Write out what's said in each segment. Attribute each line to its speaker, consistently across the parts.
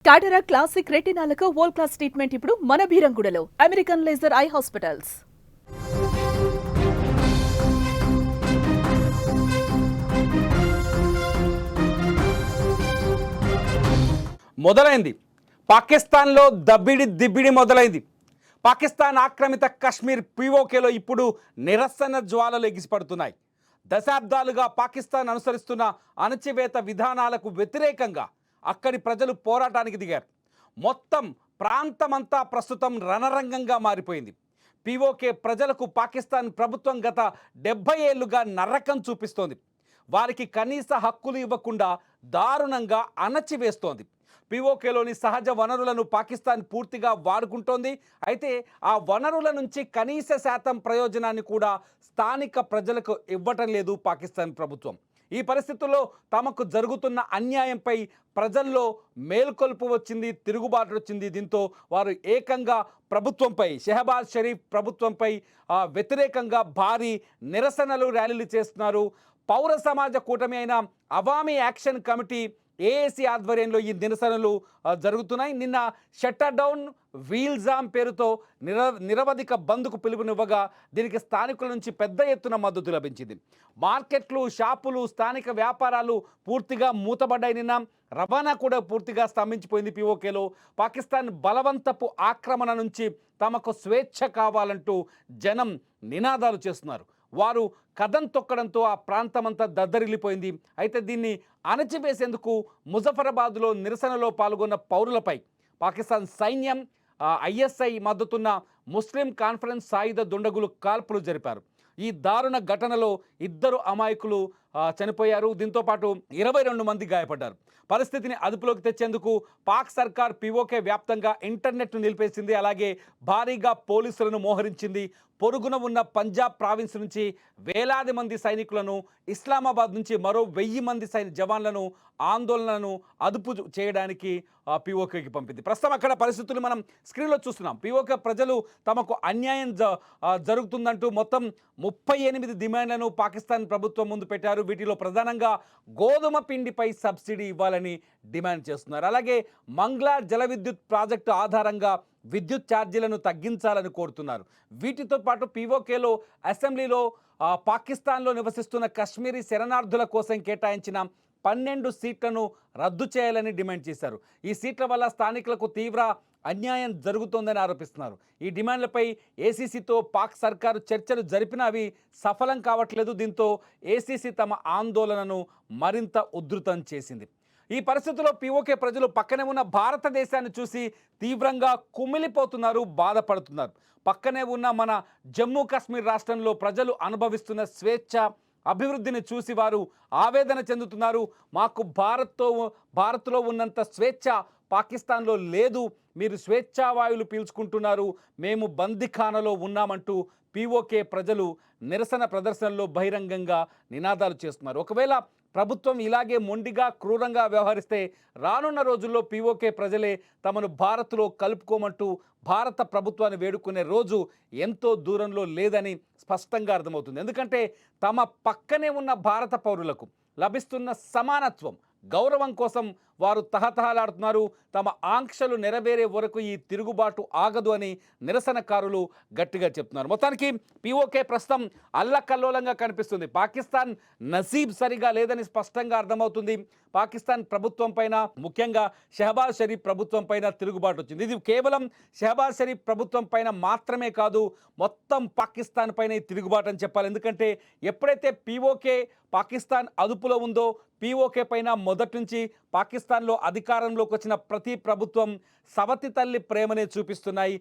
Speaker 1: టాటరా classic రెటినాలకు world class treatment ఇప్పుడు మన భీరంగూడలో American laser eye hospitals.
Speaker 2: మొదలైంది పాకిస్తాన్లో దిబ్బిడి మొదలైంది. పాకిస్తాన్ ఆక్రమిత కశ్మీర్ పీఓకేలో ఇప్పుడు నిరసన జ్వాలలు ఎగిసిపడుతున్నాయి. దశాబ్దాలుగా పాకిస్తాన్ అనుసరిస్తున్న అణచివేత విధానాలకు వ్యతిరేకంగా అక్కడి ప్రజలు పోరాటానికి దిగారు. మొత్తం ప్రాంతమంతా ప్రస్తుతం రణరంగంగా మారిపోయింది. పీఓకే ప్రజలకు పాకిస్తాన్ ప్రభుత్వం గత 70 ఏళ్లుగా నరకం చూపిస్తోంది. వారికి కనీస హక్కులు ఇవ్వకుండా దారుణంగా అణచివేస్తోంది. పీఓకేలోని సహజ వనరులను పాకిస్తాన్ పూర్తిగా వాడుకుంటోంది. అయితే ఆ వనరుల నుంచి కనీస శాతం ప్రయోజనాన్ని కూడా స్థానిక ప్రజలకు ఇవ్వటం లేదు పాకిస్తాన్ ప్రభుత్వం. ఈ పరిస్థితుల్లో తమకు జరుగుతున్న అన్యాయంపై ప్రజల్లో మేల్కొల్పు వచ్చింది, తిరుగుబాటు వచ్చింది. దీంతో వారు ఏకంగా ప్రభుత్వంపై, షెహబాజ్ షరీఫ్ ప్రభుత్వంపై వ్యతిరేకంగా భారీ నిరసనలు, ర్యాలీలు చేస్తున్నారు. పౌర సమాజ కూటమి అయిన అవామీ యాక్షన్ కమిటీ ఏఏసీ ఆధ్వర్యంలో ఈ నిరసనలు జరుగుతున్నాయి. నిన్న షట్టర్ డౌన్ వీల్జామ్ పేరుతో నిరవధిక బంద్కు పిలుపునివ్వగా దీనికి స్థానికుల నుంచి పెద్ద ఎత్తున మద్దతు లభించింది. మార్కెట్లు, షాపులు, స్థానిక వ్యాపారాలు పూర్తిగా మూతబడ్డాయి. నిన్న రవాణా కూడా పూర్తిగా స్తంభించిపోయింది. పీఓకేలో పాకిస్తాన్ బలవంతపు ఆక్రమణ నుంచి తమకు స్వేచ్ఛ కావాలంటూ జనం నినాదాలు చేస్తున్నారు. వారు కథం తొక్కడంతో ఆ ప్రాంతమంతా దద్దరిల్లిపోయింది. అయితే దీన్ని అణచివేసేందుకు ముజఫరాబాద్లో నిరసనలో పాల్గొన్న పౌరులపై పాకిస్తాన్ సైన్యం, ఐఎస్ఐ మద్దతున్న ముస్లిం కాన్ఫరెన్స్ సాయుధ దుండగులు కాల్పులు జరిపారు. ఈ దారుణ ఘటనలో 2 అమాయకులు చనిపోయారు. దీంతో పాటు 22 మంది గాయపడ్డారు. పరిస్థితిని అదుపులోకి తెచ్చేందుకు పాక్ సర్కార్ పీఓకే వ్యాప్తంగా ఇంటర్నెట్ను నిలిపేసింది. అలాగే భారీగా పోలీసులను మోహరించింది. పొరుగున ఉన్న పంజాబ్ ప్రావిన్స్ నుంచి వేలాది మంది సైనికులను, ఇస్లామాబాద్ నుంచి మరో 1000 మంది జవాన్లను ఆందోళనను అదుపు చేయడానికి పీఓకేకి పంపింది. ప్రస్తుతం అక్కడ పరిస్థితులు మనం స్క్రీన్లో చూస్తున్నాం. పీఓకే ప్రజలు తమకు అన్యాయం జరుగుతుందంటూ మొత్తం 38 డిమాండ్లను పాకిస్తాన్ ప్రభుత్వం ముందు పెట్టారు. వీటిలో ప్రధానంగా గోధుమ పిండిపై సబ్సిడీ ఇవ్వాలని డిమాండ్ చేస్తున్నారు. అలాగే మంగ్లా జల విద్యుత్ ప్రాజెక్టు ఆధారంగా విద్యుత్ ఛార్జీలను తగ్గించాలని కోరుతున్నారు. వీటితో పాటు పీఓకేలో అసెంబ్లీలో పాకిస్తాన్లో నివసిస్తున్న కశ్మీరీ శరణార్థుల కోసం కేటాయించిన 12 సీట్లను రద్దు చేయాలని డిమాండ్ చేశారు. ఈ సీట్ల వల్ల స్థానికులకు తీవ్ర అన్యాయం జరుగుతోందని ఆరోపిస్తున్నారు. ఈ డిమాండ్లపై ఏసీసీతో పాక్ సర్కారు చర్చలు జరిపినా అవి సఫలం కావట్లేదు. దీంతో ఏసీసీ తమ ఆందోళనను మరింత ఉధృతం చేసింది. ఈ పరిస్థితుల్లో పీఓకే ప్రజలు పక్కనే ఉన్న భారతదేశాన్ని చూసి తీవ్రంగా కుమిలిపోతున్నారు, బాధపడుతున్నారు. పక్కనే ఉన్న మన జమ్మూ కాశ్మీర్ రాష్ట్రంలో ప్రజలు అనుభవిస్తున్న స్వేచ్ఛ, అభివృద్ధిని చూసి వారు ఆవేదన చెందుతున్నారు. మాకు భారత్లో ఉన్నంత స్వేచ్ఛ పాకిస్తాన్లో లేదు, మీరు స్వేచ్ఛావాయువులు పీల్చుకుంటున్నారు, మేము బందిఖానలో ఉన్నామంటూ పీఓకే ప్రజలు నిరసన ప్రదర్శనలో బహిరంగంగా నినాదాలు చేస్తున్నారు. ఒకవేళ ప్రభుత్వం ఇలాగే మొండిగా, క్రూరంగా వ్యవహరిస్తే రానున్న రోజుల్లో పీఓకే ప్రజలే తమను భారత్లో కలుపుకోమంటూ భారత ప్రభుత్వాన్ని వేడుకునే రోజు ఎంతో దూరంలో లేదని స్పష్టంగా అర్థమవుతుంది. ఎందుకంటే తమ పక్కనే ఉన్న భారత పౌరులకు లభిస్తున్న సమానత్వం, గౌరవం కోసం వారు తహతహలాడుతున్నారు. తమ ఆంక్షలు నెరవేరే వరకు ఈ తిరుగుబాటు ఆగదు అని నిరసనకారులు గట్టిగా చెప్తున్నారు. మొత్తానికి పీఓకే ప్రస్తుతం అల్లకల్లోలంగా కనిపిస్తుంది. పాకిస్తాన్ నసీబ్ సరిగా లేదని స్పష్టంగా అర్థమవుతుంది. పాకిస్తాన్ ప్రభుత్వం పైన, ముఖ్యంగా షెహబాజ్ షరీఫ్ ప్రభుత్వం పైన తిరుగుబాటు వచ్చింది. ఇది కేవలం షెహబాజ్ షరీఫ్ ప్రభుత్వం పైన మాత్రమే కాదు, మొత్తం పాకిస్తాన్ పైన తిరుగుబాటు అని చెప్పాలి. ఎందుకంటే ఎప్పుడైతే పీఓకే పాకిస్తాన్ అదుపులో ఉందో, పీఓకే పైన మొదటి నుంచి పాకిస్తాన్లో అధికారంలోకి వచ్చిన ప్రతి ప్రభుత్వం సవతి తల్లి ప్రేమనే చూపిస్తున్నాయి.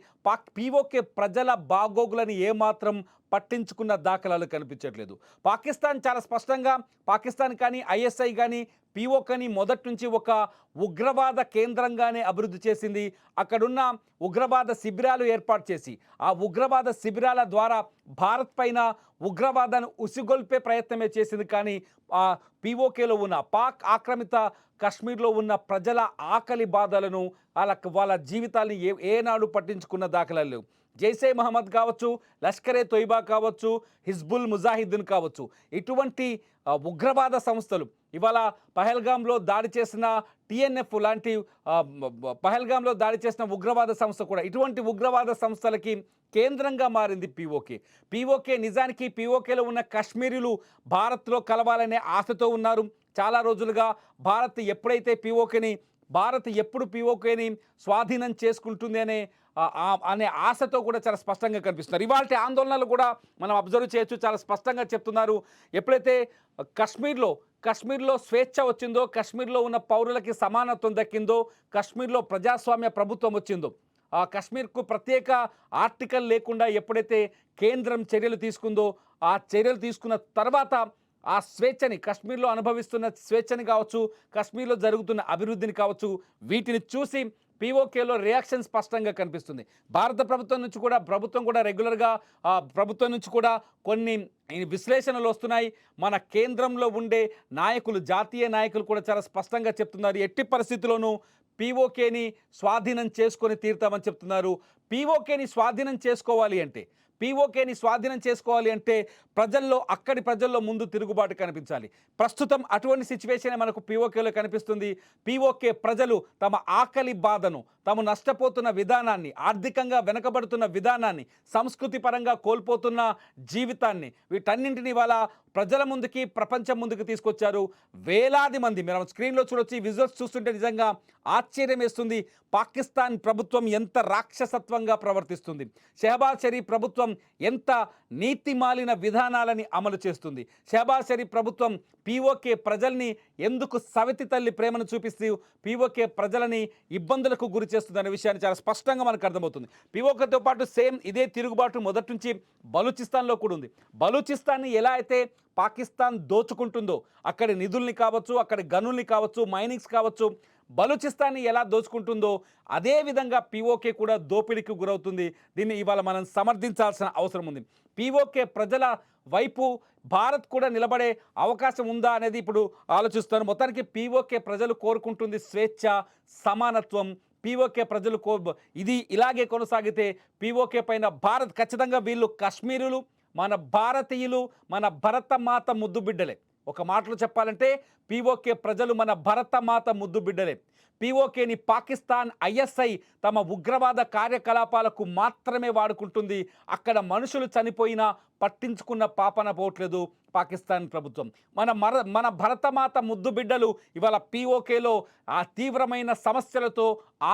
Speaker 2: పీఓకే ప్రజల బాగోగులని ఏమాత్రం పట్టించుకున్న దాఖలాలు కనిపించట్లేదు. పాకిస్తాన్ చాలా స్పష్టంగా, పాకిస్తాన్ కానీ ఐఎస్ఐ కానీ పీఓకేని మొదటి నుంచి ఒక ఉగ్రవాద కేంద్రంగానే అభివృద్ధి చేసింది. అక్కడున్న ఉగ్రవాద శిబిరాలు ఏర్పాటు చేసి ఆ ఉగ్రవాద శిబిరాల ద్వారా భారత్ పైన ఉగ్రవాదాన్ని ఉసిగొల్పే ప్రయత్నమే చేసింది. కానీ ఆ పీఓకేలో ఉన్న పాక్ ఆక్రమిత కశ్మీర్లో ఉన్న ప్రజల ఆకలి బాధలను వాళ్ళ జీవితాన్ని ఏనాడు పట్టించుకున్న దాఖలాలు లేవు. జైసే మహమ్మద్ కావచ్చు, లష్కరే తొయిబా కావచ్చు, హిజ్బుల్ ముజాహిద్దీన్ కావచ్చు, ఇటువంటి ఉగ్రవాద సంస్థలు ఇవాళ పహల్గామ్లో దాడి చేసిన టిఎన్ఎఫ్ లాంటి పహల్గామ్లో దాడి చేసిన ఉగ్రవాద సంస్థ కూడా ఇటువంటి ఉగ్రవాద సంస్థలకి కేంద్రంగా మారింది పీఓకే. నిజానికి పీఓకేలో ఉన్న కశ్మీరీలు భారత్లో కలవాలనే ఆశతో ఉన్నారు. చాలా రోజులుగా భారత్ ఎప్పుడు పీఓకేని స్వాధీనం చేసుకుంటుంది అనే ఆశతో కూడా చాలా స్పష్టంగా కనిపిస్తున్నారు. ఇవాళ ఆందోళనలు కూడా మనం అబ్జర్వ్ చేయొచ్చు. చాలా స్పష్టంగా చెప్తున్నారు. ఎప్పుడైతే కశ్మీర్లో స్వేచ్ఛ వచ్చిందో, కశ్మీర్లో ఉన్న పౌరులకి సమానత్వం దక్కిందో, కశ్మీర్లో ప్రజాస్వామ్య ప్రభుత్వం వచ్చిందో, కశ్మీర్కు ప్రత్యేక ఆర్టికల్ లేకుండా ఎప్పుడైతే కేంద్రం చర్యలు తీసుకుందో, ఆ చర్యలు తీసుకున్న తర్వాత ఆ స్వేచ్ఛని, కశ్మీర్లో అనుభవిస్తున్న స్వేచ్ఛని కావచ్చు, కశ్మీర్లో జరుగుతున్న అభివృద్ధిని కావచ్చు, వీటిని చూసి పీఓకేలో రియాక్షన్ స్పష్టంగా కనిపిస్తుంది. భారత ప్రభుత్వం కూడా రెగ్యులర్గా ప్రభుత్వం నుంచి కూడా కొన్ని విశ్లేషణలు వస్తున్నాయి. మన కేంద్రంలో ఉండే నాయకులు, జాతీయ నాయకులు కూడా చాలా స్పష్టంగా చెప్తున్నారు. ఎట్టి పరిస్థితుల్లోనూ పీఓకేని స్వాధీనం చేసుకొని తీరుతామని చెప్తున్నారు. పీఓకేని స్వాధీనం చేసుకోవాలి అంటే అక్కడి ప్రజల్లో ముందు తిరుగుబాటు కనిపించాలి. ప్రస్తుతం అటువంటి సిచ్యువేషన్ మనకు పీఓకేలో కనిపిస్తుంది. పీఓకే ప్రజలు తమ ఆకలి బాధను, తాము నష్టపోతున్న విధానాన్ని, ఆర్థికంగా వెనకబడుతున్న విధానాన్ని, సంస్కృతి పరంగా కోల్పోతున్న జీవితాన్ని, వీటన్నింటినీ వాళ్ళ ప్రజల ముందుకి, ప్రపంచం ముందుకు తీసుకొచ్చారు. వేలాది మంది, మీరు స్క్రీన్లో చూడొచ్చు, ఈ విజువల్స్ చూస్తుంటే నిజంగా ఆశ్చర్యం వేస్తుంది. పాకిస్తాన్ ప్రభుత్వం ఎంత రాక్షసత్వంగా ప్రవర్తిస్తుంది, షెహబాజ్ షరీఫ్ ప్రభుత్వం ఎంత నీతిమాలిన విధానాలని అమలు చేస్తుంది, షెహబాజ్ షరీఫ్ ప్రభుత్వం పీఓకే ప్రజల్ని ఎందుకు సవితి తల్లి ప్రేమను చూపిస్తూ పీఓకే ప్రజలని ఇబ్బందులకు గురి చేస్తుంది అనే విషయాన్ని చాలా స్పష్టంగా మనకు అర్థమవుతుంది. పీఓకేతో పాటు సేమ్ ఇదే తిరుగుబాటు మొదటి నుంచి బలూచిస్తాన్లో కూడా ఉంది. బలూచిస్తాన్ని ఎలా అయితే పాకిస్తాన్ దోచుకుంటుందో, అక్కడి నిధుల్ని కావచ్చు, అక్కడి గనుల్ని కావచ్చు, మైనింగ్స్ కావచ్చు, బలూచిస్తాన్ని ఎలా దోచుకుంటుందో అదేవిధంగా పీఓకే కూడా దోపిడీకి గురవుతుంది. దీన్ని ఇవాళ మనం సమర్థించాల్సిన అవసరం ఉంది. పీఓకే ప్రజల వైపు భారత్ కూడా నిలబడే అవకాశం ఉందా అనేది ఇప్పుడు ఆలోచిస్తాను. మొత్తానికి పీఓకే ప్రజలు కోరుకుంటుంది స్వేచ్ఛ, సమానత్వం. పీఓకే ప్రజలు ఇది ఇలాగే కొనసాగితే పీఓకే పైన భారత్ ఖచ్చితంగా, వీళ్ళు కశ్మీరులు మన భారతీయులు, మన భరతమాత ముద్దు బిడ్డలే. ఒక మాటలో చెప్పాలంటే పీఓకే ప్రజలు మన భరతమాత ముద్దు బిడ్డలే. పీఓకేని పాకిస్తాన్ ఐఎస్ఐ తమ ఉగ్రవాద కార్యకలాపాలకు మాత్రమే వాడుకుంటుంది. అక్కడ మనుషులు చనిపోయినా పట్టించుకున్న పాపన పోవట్లేదు పాకిస్తాన్ ప్రభుత్వం. మన భరతమాత ముద్దు బిడ్డలు ఇవాళ పీఓకేలో ఆ తీవ్రమైన సమస్యలతో,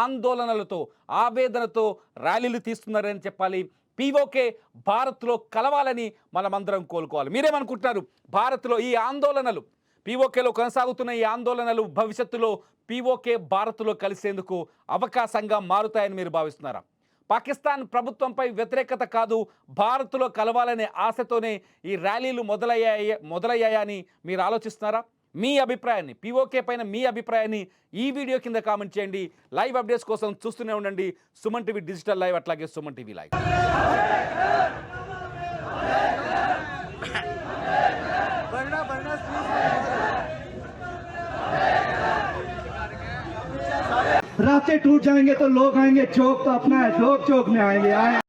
Speaker 2: ఆందోళనలతో, ఆవేదనతో ర్యాలీలు తీస్తున్నారని చెప్పాలి. పీఓకే భారత్లో కలవాలని మనమందరం కోలుకోవాలి. మీరేమనుకుంటున్నారు? భారత్లో ఈ ఆందోళనలు, పీఓకేలో కొనసాగుతున్న ఈ ఆందోళనలు భవిష్యత్తులో పీఓకే భారత్లో కలిసేందుకు అవకాశంగా మారుతాయని మీరు భావిస్తున్నారా? పాకిస్తాన్ ప్రభుత్వంపై వ్యతిరేకత కాదు, భారత్లో కలవాలనే ఆశతోనే ఈ ర్యాలీలు మొదలయ్యాయని మీరు ఆలోచిస్తున్నారా? మీ అభిప్రాయాన్ని, పీఓకే పైన మీ అభిప్రాయాన్ని ఈ వీడియో కింద కామెంట్ చేయండి. లైవ్ అప్డేట్స్ కోసం చూస్తూనే ఉండండి సుమన్ టీవీ డిజిటల్ లైవ్, అట్లాగే సుమన్ టీవీ లైవ్.
Speaker 3: रास्ते टूट जाएंगे तो लोग आएंगे, चौक तो अपना है, लोग चौक में आएंगे।